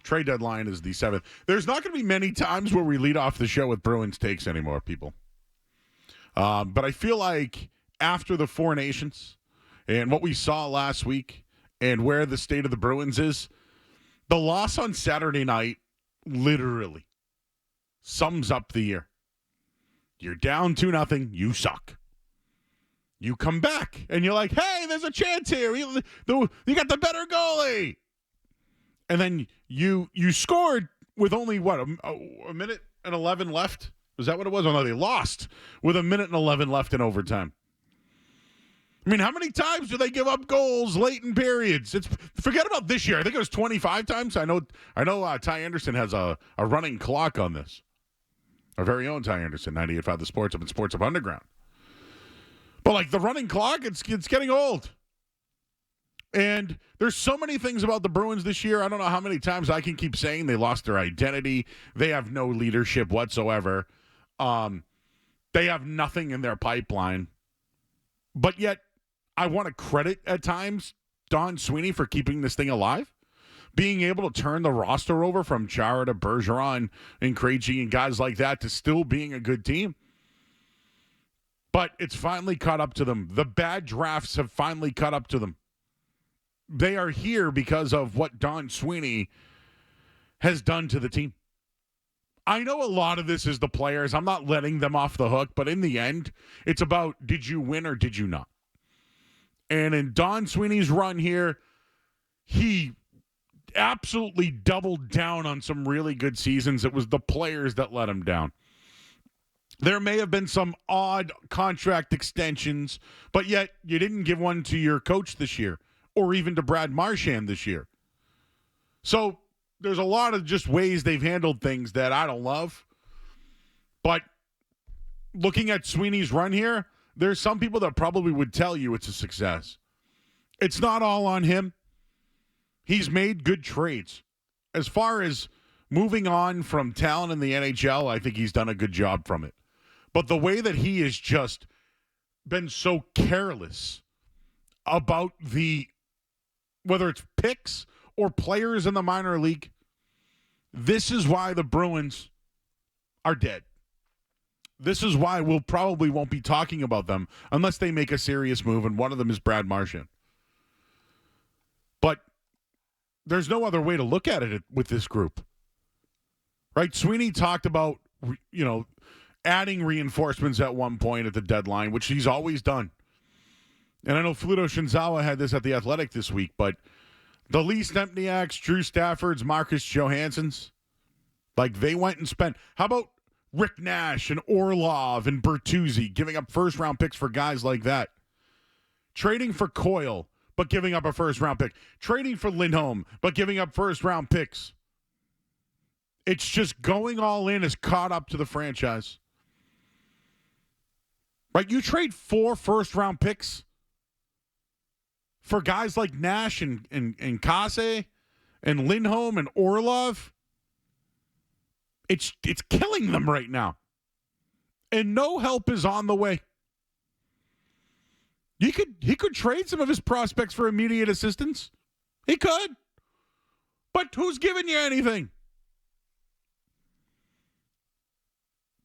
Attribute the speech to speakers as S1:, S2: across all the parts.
S1: Trade deadline is the 7th. There's not going to be many times where we lead off the show with Bruins takes anymore, people. But I feel like after the Four Nations and what we saw last week and where the state of the Bruins is, the loss on Saturday night literally sums up the year. You're down 2-0. You suck. You come back, and you're like, hey, there's a chance here. You got the better goalie. And then you scored with only, a minute and 11 left? Was that what it was? Oh, no, they lost with a minute and 11 left in overtime. I mean, how many times do they give up goals late in periods? Forget about this year. I think it was 25 times. I know. Ty Anderson has a running clock on this. Our very own Ty Anderson, 98.5 The Sports Up and Sports Up Underground. But like the running clock, it's getting old. And there's so many things about the Bruins this year. I don't know how many times I can keep saying they lost their identity. They have no leadership whatsoever. They have nothing in their pipeline. But yet, I want to credit at times Don Sweeney for keeping this thing alive. Being able to turn the roster over from Chara to Bergeron and Krejci and guys like that to still being a good team. But it's finally caught up to them. The bad drafts have finally caught up to them. They are here because of what Don Sweeney has done to the team. I know a lot of this is the players. I'm not letting them off the hook, but in the end, it's about did you win or did you not? And in Don Sweeney's run here, he absolutely doubled down on some really good seasons. It was the players that let him down. There may have been some odd contract extensions, but yet you didn't give one to your coach this year or even to Brad Marchand this year. So there's a lot of just ways they've handled things that I don't love. But looking at Sweeney's run here, there's some people that probably would tell you it's a success. It's not all on him. He's made good trades. As far as moving on from talent in the NHL, I think he's done a good job from it. But the way that he has just been so careless about whether it's picks or players in the minor league, this is why the Bruins are dead. This is why we'll probably won't be talking about them unless they make a serious move, and one of them is Brad Marchand. But there's no other way to look at it with this group. Right? Sweeney talked about, adding reinforcements at one point at the deadline, which he's always done. And I know Fluto Shinzawa had this at The Athletic this week, but the Lee Stempniaks, Drew Staffords, Marcus Johanssons, they went and spent. How about Rick Nash and Orlov and Bertuzzi giving up first-round picks for guys like that? Trading for Coyle, but giving up a first-round pick. Trading for Lindholm, but giving up first-round picks. It's just going all in has caught up to the franchise. Right? You trade 4 first-round picks for guys like Nash and Kase and Lindholm and Orlov. It's killing them right now. And no help is on the way. He could trade some of his prospects for immediate assistance. He could. But who's giving you anything?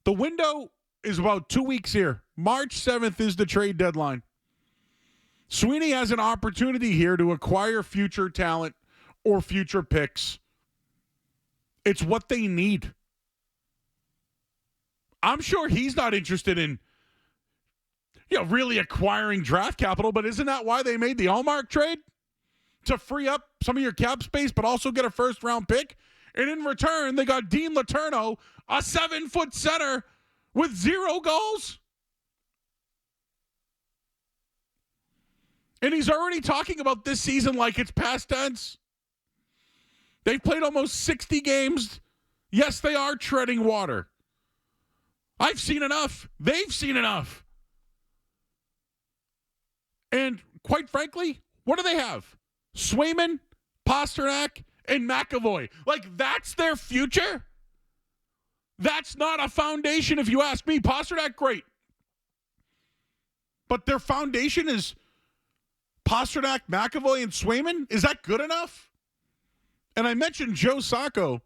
S1: The window is about 2 weeks here. March 7th is the trade deadline. Sweeney has an opportunity here to acquire future talent or future picks. It's what they need. I'm sure he's not interested in, really acquiring draft capital, but isn't that why they made the Allmark trade? To free up some of your cap space, but also get a first-round pick? And in return, they got Dean Letourneau, a 7-foot center with 0 goals. And he's already talking about this season like it's past tense. They've played almost 60 games. Yes, they are treading water. I've seen enough. They've seen enough. And quite frankly, what do they have? Swayman, Pasternak, and McAvoy. That's their future? That's not a foundation, if you ask me. Pasternak, great. But their foundation is Pasternak, McAvoy, and Swayman? Is that good enough? And I mentioned Joe Sacco.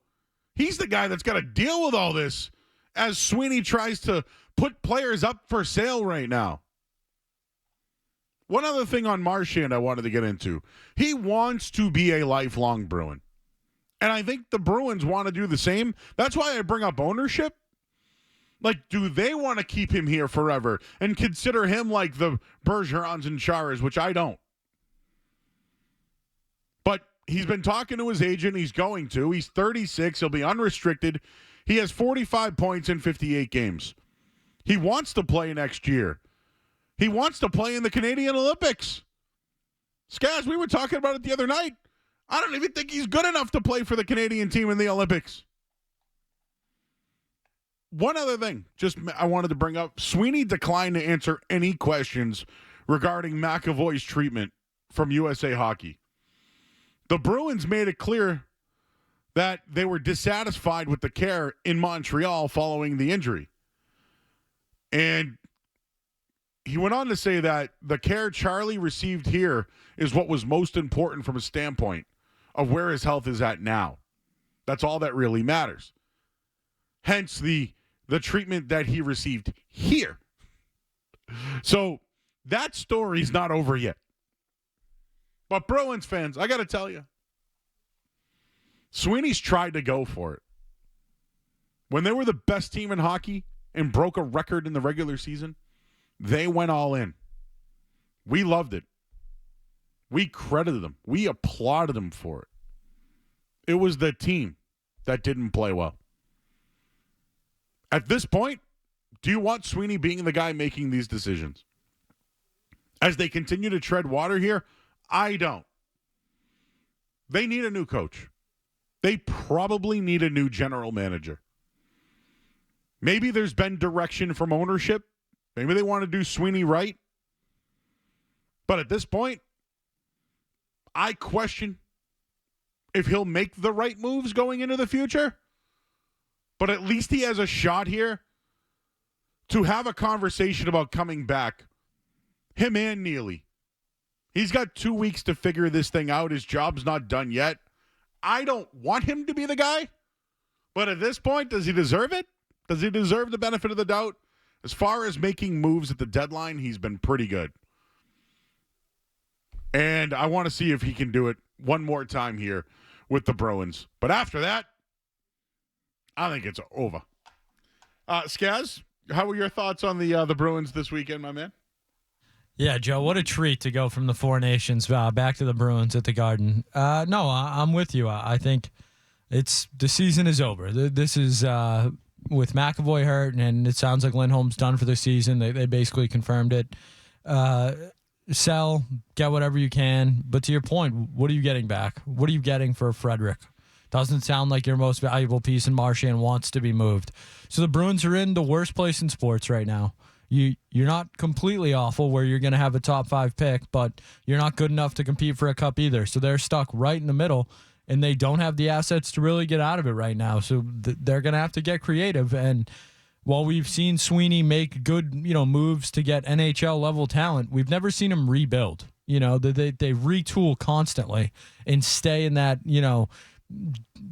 S1: He's the guy that's got to deal with all this as Sweeney tries to put players up for sale right now. One other thing on Marchand I wanted to get into. He wants to be a lifelong Bruin. And I think the Bruins want to do the same. That's why I bring up ownership. Like, do they want to keep him here forever and consider him like the Bergerons and Charas, which I don't. But he's been talking to his agent. He's going to. He's 36. He'll be unrestricted. He has 45 points in 58 games. He wants to play next year. He wants to play in the Canadian Olympics. Skaz, we were talking about it the other night. I don't even think he's good enough to play for the Canadian team in the Olympics. One other thing, I wanted to bring up. Sweeney declined to answer any questions regarding McAvoy's treatment from USA Hockey. The Bruins made it clear that they were dissatisfied with the care in Montreal following the injury. And he went on to say that the care Charlie received here is what was most important from a standpoint of where his health is at now. That's all that really matters. Hence the treatment that he received here. So that story's not over yet. But Bruins fans, I got to tell you, Sweeney's tried to go for it. When they were the best team in hockey and broke a record in the regular season, they went all in. We loved it. We credited them. We applauded them for it. It was the team that didn't play well. At this point, do you want Sweeney being the guy making these decisions? As they continue to tread water here, I don't. They need a new coach. They probably need a new general manager. Maybe there's been direction from ownership. Maybe they want to do Sweeney right. But at this point, I question if he'll make the right moves going into the future. But at least he has a shot here to have a conversation about coming back. Him and Neely. He's got 2 weeks to figure this thing out. His job's not done yet. I don't want him to be the guy. But at this point, does he deserve it? Does he deserve the benefit of the doubt? As far as making moves at the deadline, he's been pretty good. And I want to see if he can do it one more time here with the Bruins. But after that, I think it's over. Skaz, how were your thoughts on the Bruins this weekend, my man?
S2: Yeah, Joe, what a treat to go from the Four Nations back to the Bruins at the Garden. No, I'm with you. I think the season is over. This is with McAvoy hurt, and it sounds like Lindholm's done for the season. They basically confirmed it. Sell, get whatever you can. But to your point, what are you getting back? What are you getting for Frederick? Doesn't sound like your most valuable piece, and Marchand wants to be moved. So the Bruins are in the worst place in sports right now. You're not completely awful where you're going to have a top 5 pick, but you're not good enough to compete for a cup either. So they're stuck right in the middle, and they don't have the assets to really get out of it right now. So they're going to have to get creative. And while we've seen Sweeney make good, moves to get NHL level talent, we've never seen him rebuild. They retool constantly and stay in that,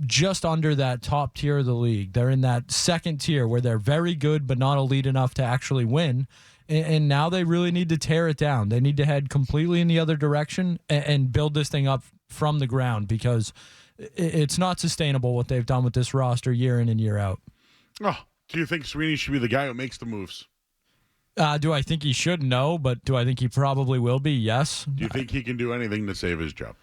S2: just under that top tier of the league. They're in that second tier where they're very good but not elite enough to actually win. And now they really need to tear it down. They need to head completely in the other direction and build this thing up from the ground, because it's not sustainable what they've done with this roster year in and year out.
S1: Oh, do you think Sweeney should be the guy who makes the moves?
S2: Do I think he should? No, but do I think he probably will be? Yes.
S1: Do you think he can do anything to save his job?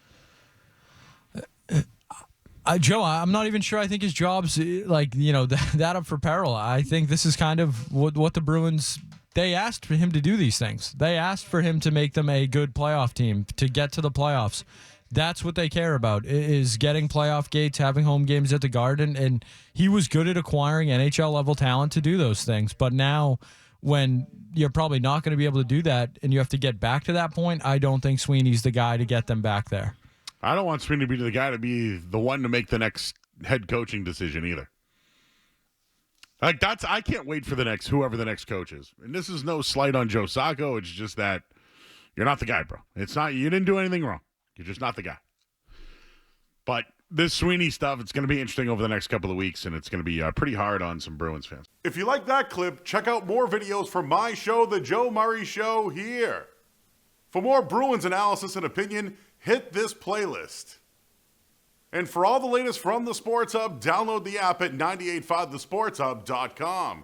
S2: Joe, I'm not even sure I think his job's that up for peril. I think this is kind of what the Bruins, they asked for him to do these things. They asked for him to make them a good playoff team, to get to the playoffs. That's what they care about, is getting playoff gates, having home games at the Garden, and he was good at acquiring NHL-level talent to do those things. But now, when you're probably not going to be able to do that and you have to get back to that point, I don't think Sweeney's the guy to get them back there.
S1: I don't want Sweeney to be the guy to be the one to make the next head coaching decision either. I can't wait for whoever the next coach is. And this is no slight on Joe Sacco. It's just that you're not the guy, bro. It's not, you didn't do anything wrong. You're just not the guy. But this Sweeney stuff, it's going to be interesting over the next couple of weeks, and it's going to be pretty hard on some Bruins fans. If you like that clip, check out more videos from my show, The Joe Murray Show, here. For more Bruins analysis and opinion, hit this playlist. And for all the latest from the Sports Hub, download the app at 985thesportshub.com.